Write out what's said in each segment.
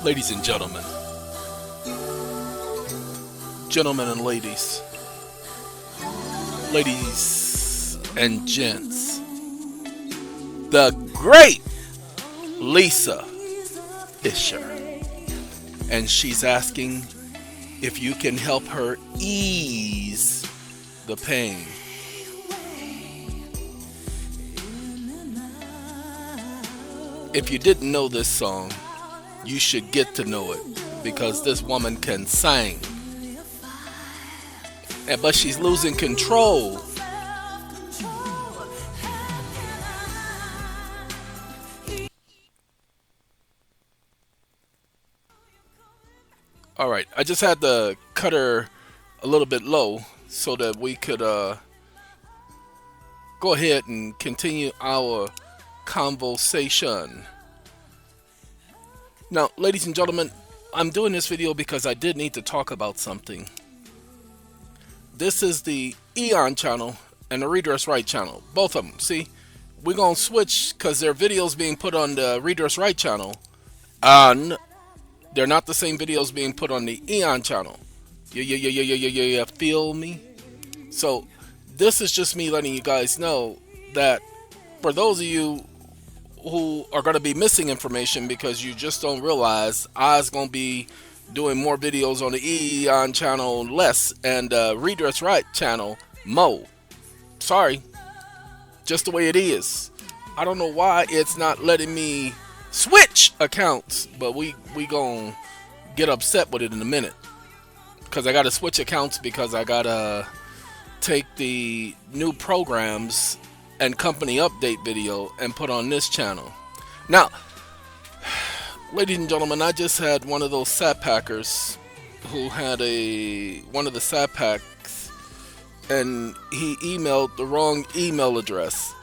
Ladies and gentlemen, gentlemen and ladies and gents, the great Lisa Fisher. And she's asking if you can help her ease the pain. If you didn't know this song, you should get to know it because this woman can sing. But she's losing control. All right, I just had to cut her a little bit low so that we could go ahead and continue our conversation. Now, ladies and gentlemen, I'm doing this video because I did need to talk about something. This is the EEON channel and the RedressRight channel, both of them. See, we're going to switch because their videos being put on the RedressRight channel and they're not the same videos being put on the EEON channel. Yeah, feel me? So this is just me letting you guys know that for those of you who are going to be missing information because you just don't realize, I was going to be doing more videos on the EEON channel less and RedressRight channel more. Sorry, just the way it is. I don't know why it's not letting me switch accounts, but we gonna get upset with it in a minute because I gotta switch accounts because I gotta take the new programs and company update video and put on this channel. Now, ladies and gentlemen, I just had one of those sap packers who had one of the sap packs and he emailed the wrong email address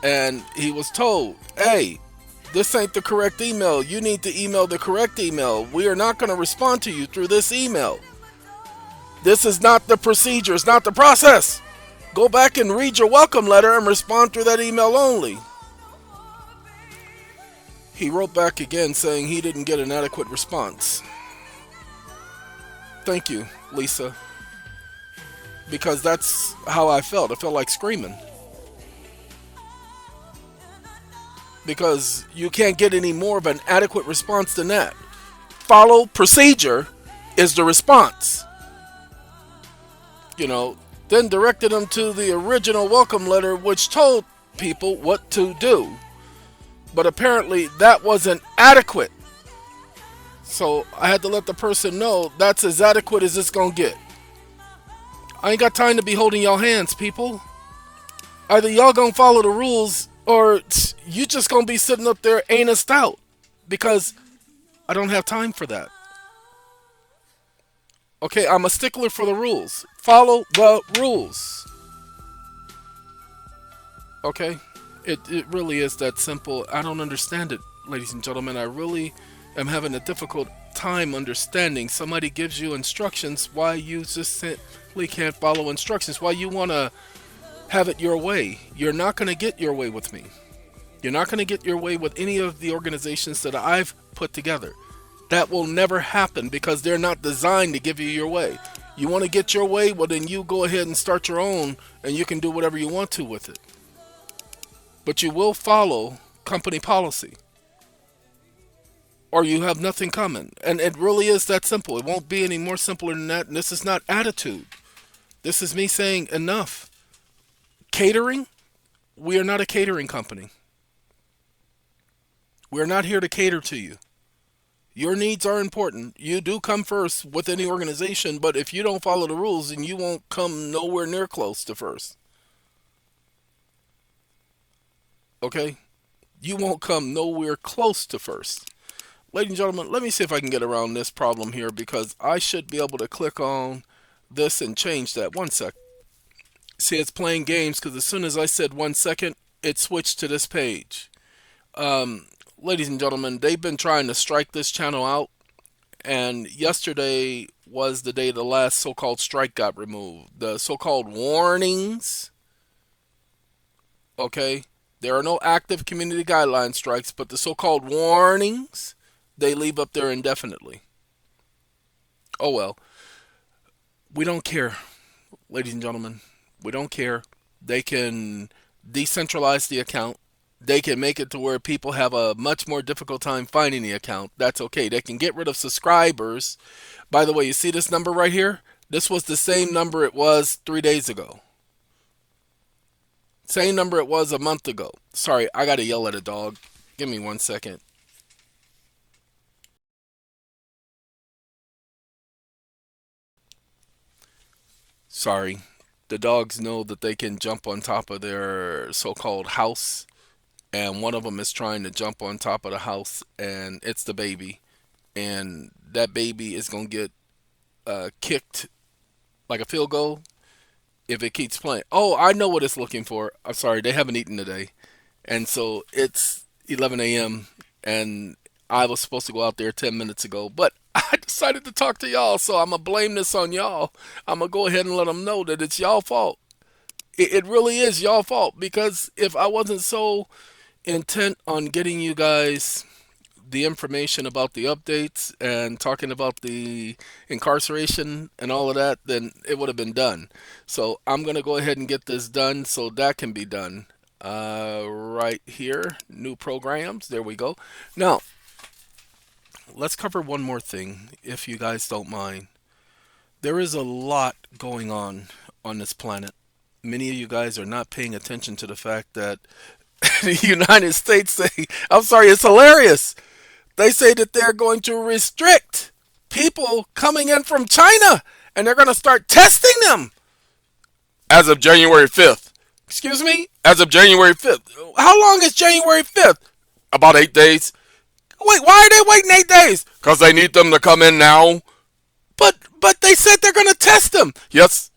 and he was told, hey, this ain't the correct email. You need to email the correct email. We are not going to respond to you through this email. This is not the procedure. It's not the process. Go back and read your welcome letter and respond through that email only. He wrote back again saying he didn't get an adequate response. Thank you, Lisa. Because that's how I felt. I felt like screaming. Because you can't get any more of an adequate response than that. Follow procedure is the response. Then directed them to the original welcome letter which told people what to do. But apparently that wasn't adequate. So I had to let the person know that's as adequate as it's gonna get. I ain't got time to be holding y'all hands, people. Either y'all gonna follow the rules or you just gonna be sitting up there anused out because I don't have time for that. Okay, I'm a stickler for the rules. Follow the rules. Okay? It really is that simple. I don't understand it, ladies and gentlemen. I really am having a difficult time understanding. Somebody gives you instructions, why you just simply can't follow instructions, why you want to have it your way. You're not going to get your way with me. You're not going to get your way with any of the organizations that I've put together. That will never happen because they're not designed to give you your way. You want to get your way, well then you go ahead and start your own and you can do whatever you want to with it. But you will follow company policy or you have nothing coming. And it really is that simple. It won't be any more simpler than that. And this is not attitude. This is me saying enough. Catering? We are not a catering company. We're not here to cater to you. Your needs are important. You do come first with any organization, but if you don't follow the rules, then you won't come nowhere near close to first. Okay? You won't come nowhere close to first. Ladies and gentlemen, let me see if I can get around this problem here because I should be able to click on this and change that. 1 sec. See, it's playing games because as soon as I said 1 second, it switched to this page. Ladies and gentlemen, they've been trying to strike this channel out, and yesterday was the day the last so-called strike got removed. The so-called warnings, okay? There are no active community guideline strikes, but the so-called warnings, they leave up there indefinitely. Oh well, we don't care, ladies and gentlemen. We don't care. They can decentralize the account. They can make it to where people have a much more difficult time finding the account. That's okay. They can get rid of subscribers. By the way, you see this number right here? This was the same number it was 3 days ago. Same number it was a month ago. Sorry, I gotta yell at a dog. Give me 1 second. Sorry. The dogs know that they can jump on top of their so-called house, and one of them is trying to jump on top of the house, and it's the baby, and that baby is gonna get kicked like a field goal if it keeps playing. Oh, I know what it's looking for. I'm sorry, they haven't eaten today, and so it's 11 a.m. and I was supposed to go out there 10 minutes ago, but I decided to talk to y'all, so I'm gonna blame this on y'all. I'm gonna go ahead and let them know that it's y'all fault. It really is y'all fault, because if I wasn't so intent on getting you guys the information about the updates and talking about the incarceration and all of that, then it would have been done. So I'm going to go ahead and get this done so that can be done. Right here, new programs. There we go. Now, let's cover one more thing, if you guys don't mind. There is a lot going on this planet. Many of you guys are not paying attention to the fact that the United States say, I'm sorry, it's hilarious. They say that they're going to restrict people coming in from China, and they're going to start testing them as of January 5th. Excuse me? As of January 5th. How long is January 5th? About 8 days. Wait, why are they waiting 8 days? Because they need them to come in now. But they said they're going to test them. Yes.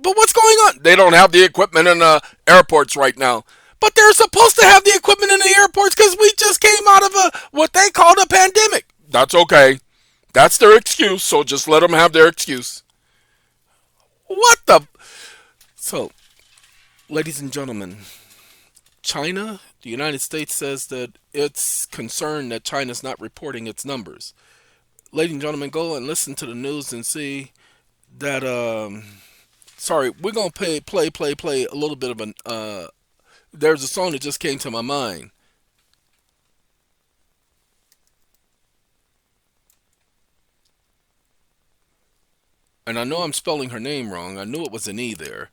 But what's going on? They don't have the equipment in the airports right now. But they're supposed to have the equipment in the airports because we just came out of what they called a pandemic. That's okay. That's their excuse, so just let them have their excuse. What the? So, ladies and gentlemen, China, the United States says that it's concerned that China's not reporting its numbers. Ladies and gentlemen, go and listen to the news and see that, sorry, we're going to play a little bit of an, there's a song that just came to my mind. And I know I'm spelling her name wrong. I knew it was an E there.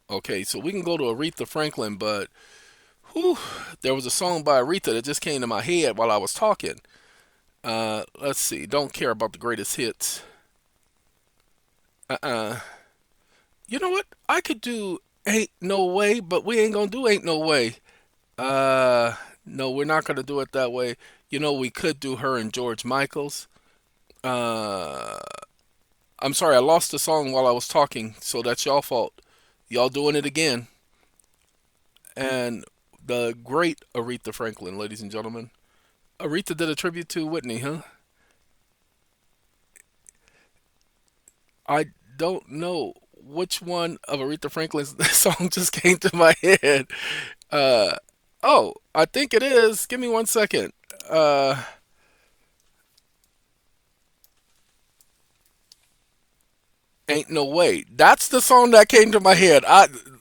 Okay, so we can go to Aretha Franklin, but whew, there was a song by Aretha that just came to my head while I was talking. Let's see. Don't care about the greatest hits. Uh-uh. You know what? I could do Ain't No Way, but we ain't gonna do Ain't No Way. No, we're not gonna do it that way. You know, we could do her and George Michael's. Uh, I'm sorry, I lost the song while I was talking, so that's y'all fault. Y'all doing it again. And the great Aretha Franklin, ladies and gentlemen. Aretha did a tribute to Whitney, huh? I don't know which one of Aretha Franklin's song just came to my head. Uh, oh, I think it is. Give me 1 second. Uh, Ain't No Way. That's the song that came to my head.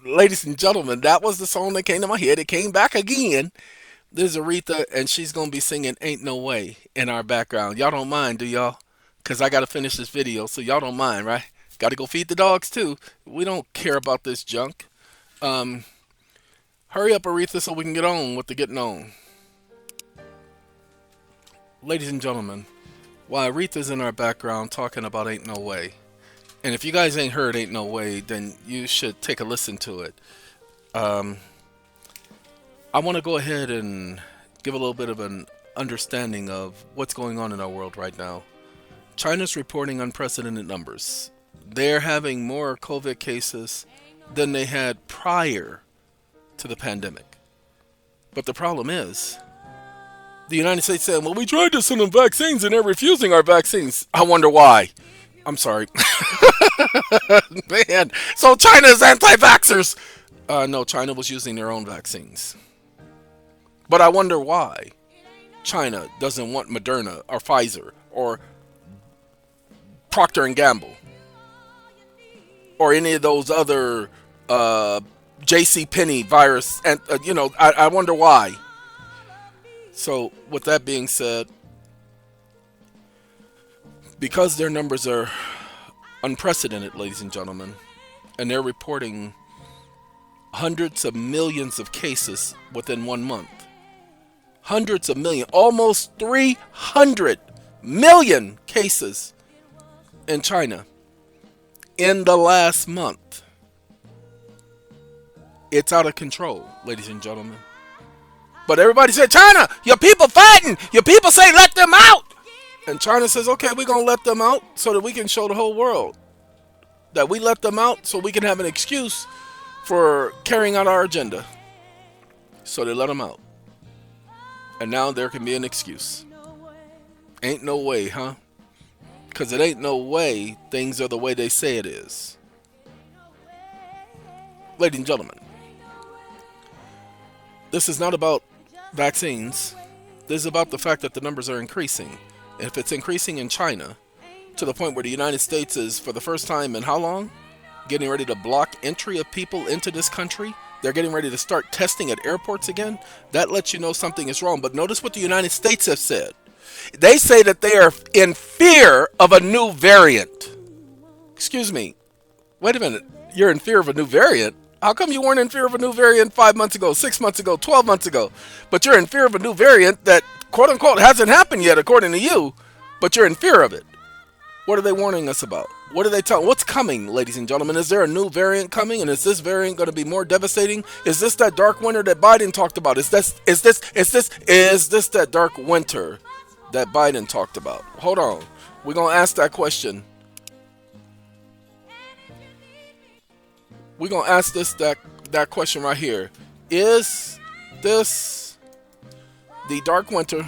Ladies and gentlemen, that was the song that came to my head. It came back again. There's Aretha, and she's gonna be singing "Ain't No Way" in our background. Y'all don't mind, do y'all? Cause I gotta finish this video, so y'all don't mind, right? Gotta go feed the dogs too. We don't care about this junk. Um, Hurry up, Aretha, so we can get on with the getting on. Ladies and gentlemen, while Aretha's in our background talking about "Ain't No Way," and if you guys ain't heard "Ain't No Way," then you should take a listen to it. Um, I want to go ahead and give a little bit of an understanding of what's going on in our world right now. China's reporting unprecedented numbers. They're having more COVID cases than they had prior to the pandemic. But the problem is, the United States saying, well, we tried to send them vaccines and they're refusing our vaccines. I wonder why. I'm sorry. Man, so China is anti-vaxxers. No, China was using their own vaccines. But I wonder why. China doesn't want Moderna or Pfizer or Procter and Gamble or any of those other J.C. Penney virus, and I wonder why. So, with that being said, because their numbers are unprecedented, ladies and gentlemen, and they're reporting hundreds of millions of cases within 1 month. Hundreds of millions, almost 300 million cases in China in the last month. It's out of control, ladies and gentlemen. But everybody said, China, your people fighting. Your people say let them out. And China says, okay, we're going to let them out so that we can show the whole world that we let them out so we can have an excuse for carrying out our agenda. So they let them out. And now there can be an excuse. Ain't no way, huh? Because it ain't no way things are the way they say it is. Ladies and gentlemen, this is not about vaccines. This is about the fact that the numbers are increasing. If it's increasing in China to the point where the United States is, for the first time in how long, getting ready to block entry of people into this country, they're getting ready to start testing at airports again, that lets you know something is wrong. But notice what the United States have said. They say that they are in fear of a new variant. Excuse me. Wait a minute. You're in fear of a new variant? How come you weren't in fear of a new variant 5 months ago, 6 months ago, 12 months ago? But you're in fear of a new variant that, quote unquote, hasn't happened yet according to you, but you're in fear of it. What are they warning us about? What are they telling? What's coming, ladies and gentlemen? Is there a new variant coming? And is this variant going to be more devastating? Is this that dark winter that Biden talked about? Is this that dark winter that Biden talked about? Hold on. We're going to ask that question. We're going to ask that question right here. Is this the dark winter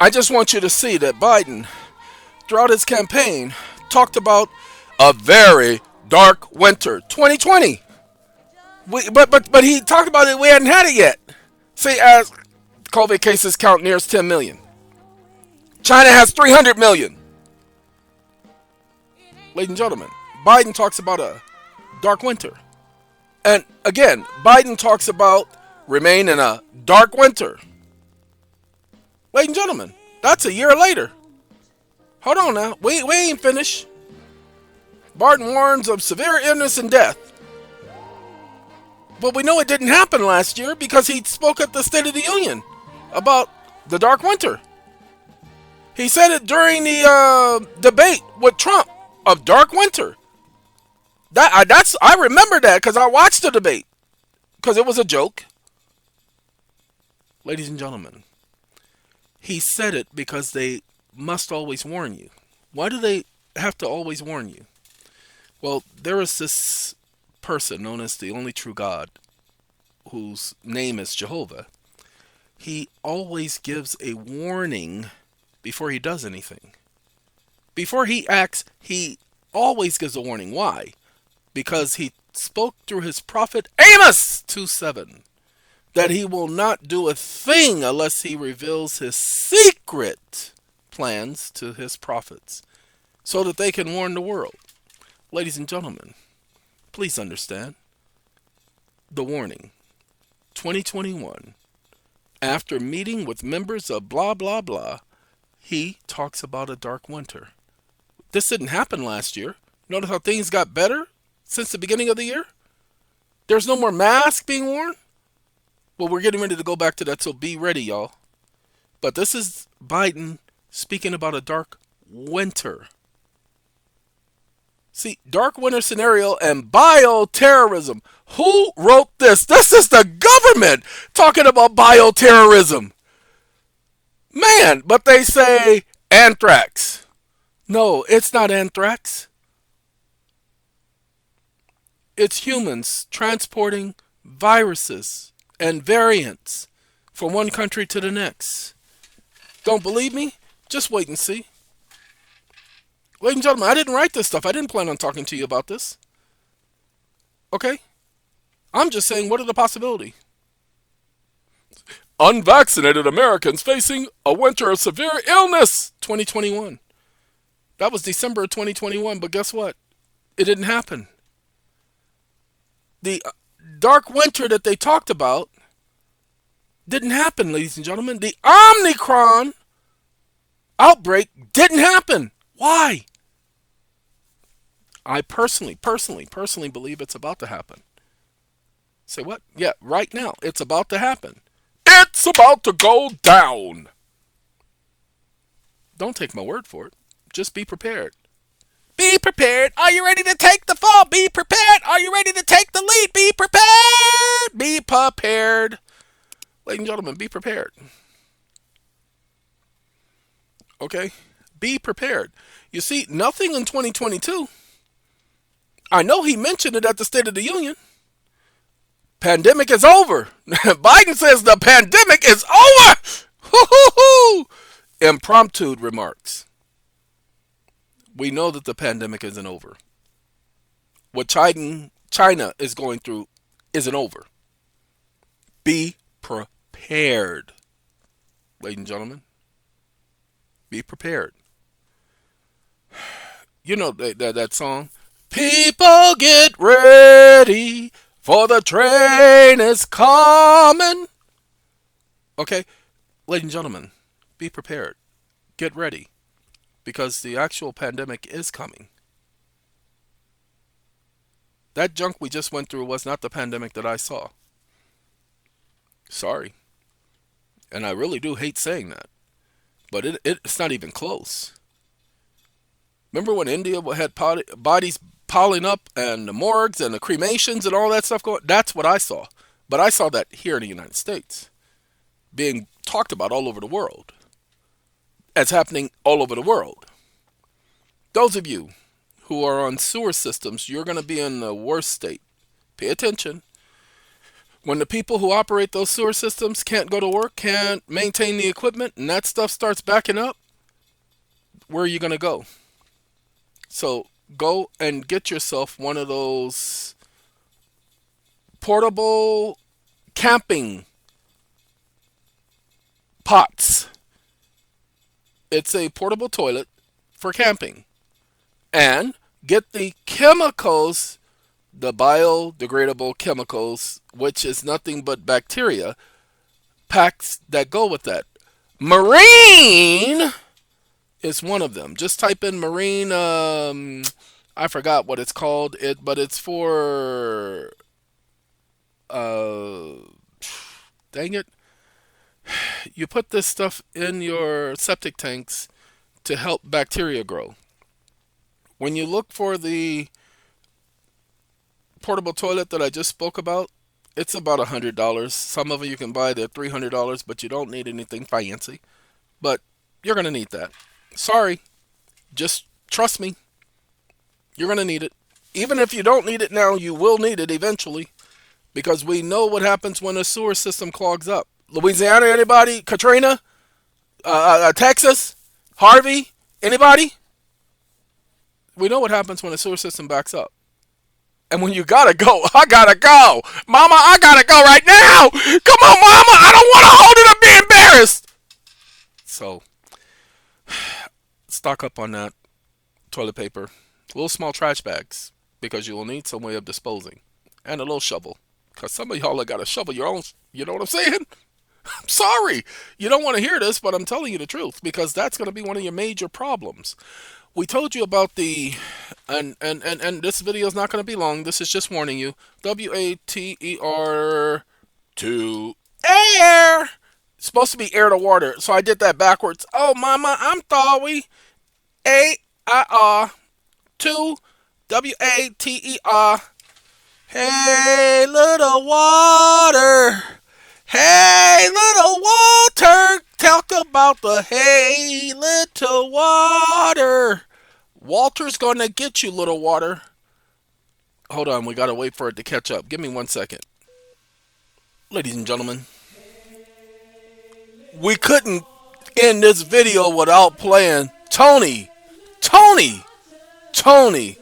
I just want you to see that Biden, throughout his campaign, talked about a very dark winter, 2020. But he talked about it. We hadn't had it yet. See, as COVID cases count nears 10 million, China has 300 million. Ladies and gentlemen, Biden talks about a dark winter, and again, Biden talks about remain in a dark winter. Ladies and gentlemen, that's a year later. Hold on now. We ain't finished. Biden warns of severe illness and death. But we know it didn't happen last year because he spoke at the State of the Union about the dark winter. He said it during the debate with Trump of dark winter. I remember that because I watched the debate because it was a joke. Ladies and gentlemen, he said it because they must always warn you. Why do they have to always warn you? Well, there is this person known as the only true God, whose name is Jehovah. He always gives a warning before he does anything. Before he acts, he always gives a warning. Why? Because he spoke through his prophet Amos 2:7. That he will not do a thing unless he reveals his secret plans to his prophets so that they can warn the world. Ladies and gentlemen, please understand the warning. 2021, after meeting with members of blah, blah, blah, he talks about a dark winter. This didn't happen last year. Notice how things got better since the beginning of the year? There's no more masks being worn? Well, we're getting ready to go back to that, so be ready, y'all. But this is Biden speaking about a dark winter. See, dark winter scenario and bioterrorism. Who wrote this? This is the government talking about bioterrorism. Man, but they say anthrax. No, it's not anthrax. It's humans transporting viruses and variants from one country to the next. Don't believe me? Just wait and see. Ladies and gentlemen, I didn't write this stuff. I didn't plan on talking to you about this. Okay? I'm just saying, what are the possibilities? Unvaccinated Americans facing a winter of severe illness. 2021. That was December of 2021, but guess what? It didn't happen. The dark winter that they talked about didn't happen, ladies and gentlemen. The Omicron outbreak didn't happen. Why? I personally believe it's about to happen. Say what? Yeah, right now. It's about to happen. It's about to go down. Don't take my word for it. Just be prepared. Be prepared. Are you ready to take the fall? Be prepared. Are you ready to take the lead? Be prepared. Be prepared. Ladies and gentlemen, be prepared. Okay? Be prepared. You see, nothing in 2022. I know he mentioned it at the State of the Union. Pandemic is over. Biden says the pandemic is over. Hoo-hoo-hoo. Impromptu remarks. We know that the pandemic isn't over. What China is going through isn't over. Be prepared. Ladies and gentlemen, be prepared. You know that song? People get ready, for the train is coming. Okay? Ladies and gentlemen, be prepared. Get ready. Because the actual pandemic is coming. That junk we just went through was not the pandemic that I saw. Sorry. And I really do hate saying that. But it's not even close. Remember when India had bodies piling up and the morgues and the cremations and all that stuff going? That's what I saw. But I saw that here in the United States. Being talked about all over the world. As happening all over the world. Those of you who are on sewer systems, you're going to be in the worst state. Pay attention. When the people who operate those sewer systems can't go to work, can't maintain the equipment, and that stuff starts backing up, where are you going to go? So go and get yourself one of those portable camping pots. It's a portable toilet for camping. And get the chemicals, the biodegradable chemicals, which is nothing but bacteria, packs that go with that. Marine is one of them. Just type in marine, I forgot what it's called, but it's for, dang it. You put this stuff in your septic tanks to help bacteria grow. When you look for the portable toilet that I just spoke about, it's about $100. Some of them you can buy, they're $300, but you don't need anything fancy. But you're going to need that. Sorry, just trust me. You're going to need it. Even if you don't need it now, you will need it eventually. Because we know what happens when a sewer system clogs up. Louisiana, anybody? Katrina? Texas? Harvey? Anybody? We know what happens when a sewer system backs up. And when you gotta go, I gotta go. Mama, I gotta go right now. Come on, Mama. I don't want to hold it and be embarrassed. So, stock up on that toilet paper. Little small trash bags. Because you will need some way of disposing. And a little shovel. Because some of y'all have got to shovel your own. You know what I'm saying? I'm sorry. You don't want to hear this, but I'm telling you the truth. Because that's going to be one of your major problems. We told you about the, and this video is not going to be long. This is just warning you. WATER to air. It's supposed to be air to water, so I did that backwards. Oh, Mama, I'm sorry. AIR to WATER. Hey, little water. Hey, little water. Talk about the hey, little water. Walter's gonna get you, little water. Hold on, we gotta wait for it to catch up. Give me 1 second. Ladies and gentlemen, we couldn't end this video without playing Tony, Tony, Tony.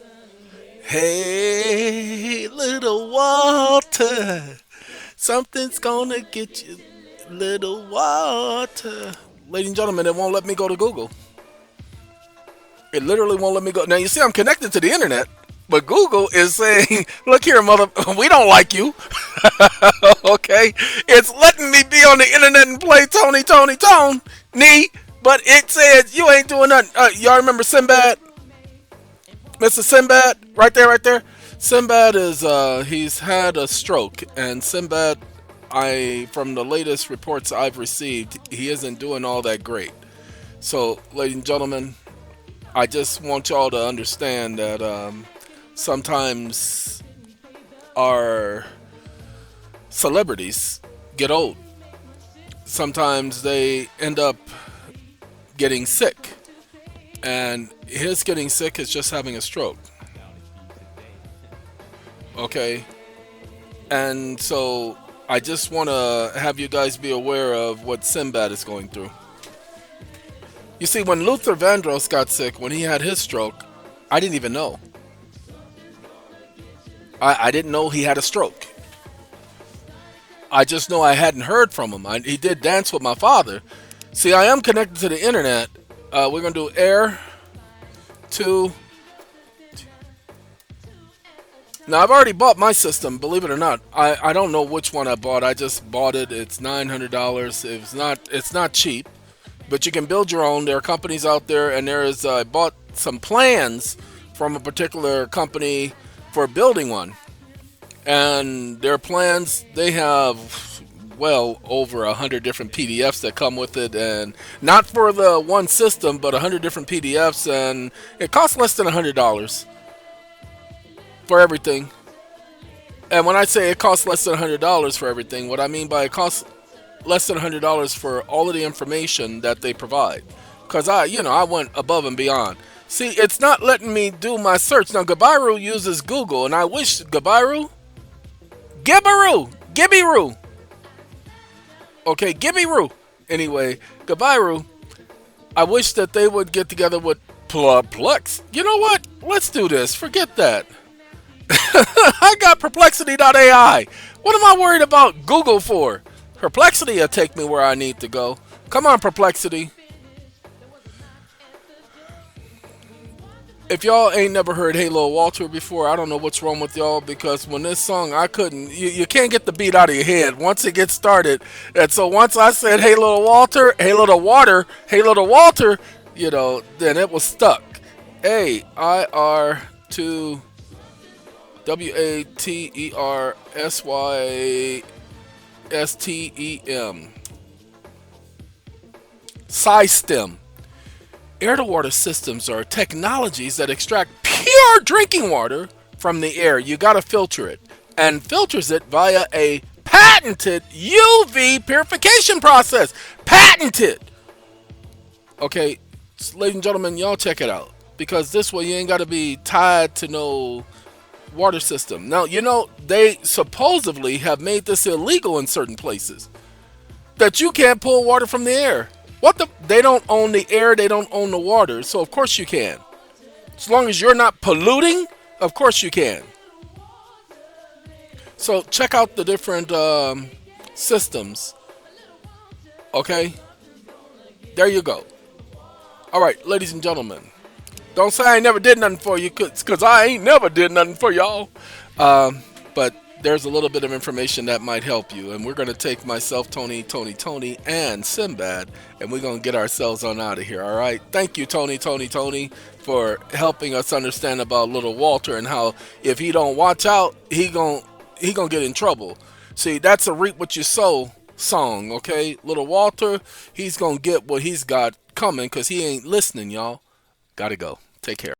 Hey, little water, something's gonna get you, little water. Ladies and gentlemen, it won't let me go to Google. It literally won't let me go. Now, you see, I'm connected to the internet, but Google is saying, look here, mother, we don't like you. Okay? It's letting me be on the internet and play Tony, Tony, Tone, knee, but it says you ain't doing nothing. Y'all remember Sinbad? Mr. Sinbad? Right there, right there. Sinbad is, he's had a stroke, and Sinbad, from the latest reports I've received, he isn't doing all that great. So, ladies and gentlemen, I just want y'all to understand that sometimes our celebrities get old. Sometimes they end up getting sick. And his getting sick is just having a stroke. Okay? And so I just want to have you guys be aware of what Sinbad is going through. You see, when Luther Vandross got sick, when he had his stroke, I didn't even know. I didn't know he had a stroke. I just know I hadn't heard from him. He did dance with my father. See, I am connected to the internet. We're going to do air to... Now, I've already bought my system, believe it or not. I don't know which one I bought. I just bought it. It's $900. It's not cheap. But you can build your own. There are companies out there, and I bought some plans from a particular company for building one. And their plans, they have, well, over 100 different PDFs that come with it. And not for the one system, but 100 different PDFs. And it costs less than $100 for everything. And when I say it costs less than $100 for everything, what I mean by it costs less than $100 for all of the information that they provide. Because I went above and beyond. See, it's not letting me do my search. Now, Gabiru uses Google, and I wish Gibiru, okay, Gibiru. Anyway, Gabiru, I wish that they would get together with Plex. You know what? Let's do this. Forget that. I got Perplexity.ai. What am I worried about Google for? Perplexity will take me where I need to go. Come on, Perplexity. If y'all ain't never heard Hey Lil Walter before, I don't know what's wrong with y'all, because when this song, I couldn't, you can't get the beat out of your head once it gets started. And so once I said Hey Lil Walter, Hey Lil Water, Hey Lil Walter, then it was stuck. A-I-R-2 W-A-T-E-R-S-Y-S-T-E-M. SciStem. Air-to-water systems are technologies that extract pure drinking water from the air. You gotta filter it, and filters it via a patented UV purification process. Patented! Okay, ladies and gentlemen, y'all check it out, because this way you ain't gotta be tied to no water system. Now, they supposedly have made this illegal in certain places, that you can't pull water from the air. They don't own the air, they don't own the water, so of course you can. As long as you're not polluting, of course you can. So check out the different systems. Okay? There you go. Alright, ladies and gentlemen. Don't say I ain't never did nothing for you, because I ain't never did nothing for y'all. But there's a little bit of information that might help you. And we're going to take myself, Tony, and Sinbad, and we're going to get ourselves on out of here, all right? Thank you, Tony, for helping us understand about little Walter and how if he don't watch out, he gonna get in trouble. See, that's a reap what you sow song, okay? Little Walter, he's going to get what he's got coming, because he ain't listening, y'all. Gotta go. Take care.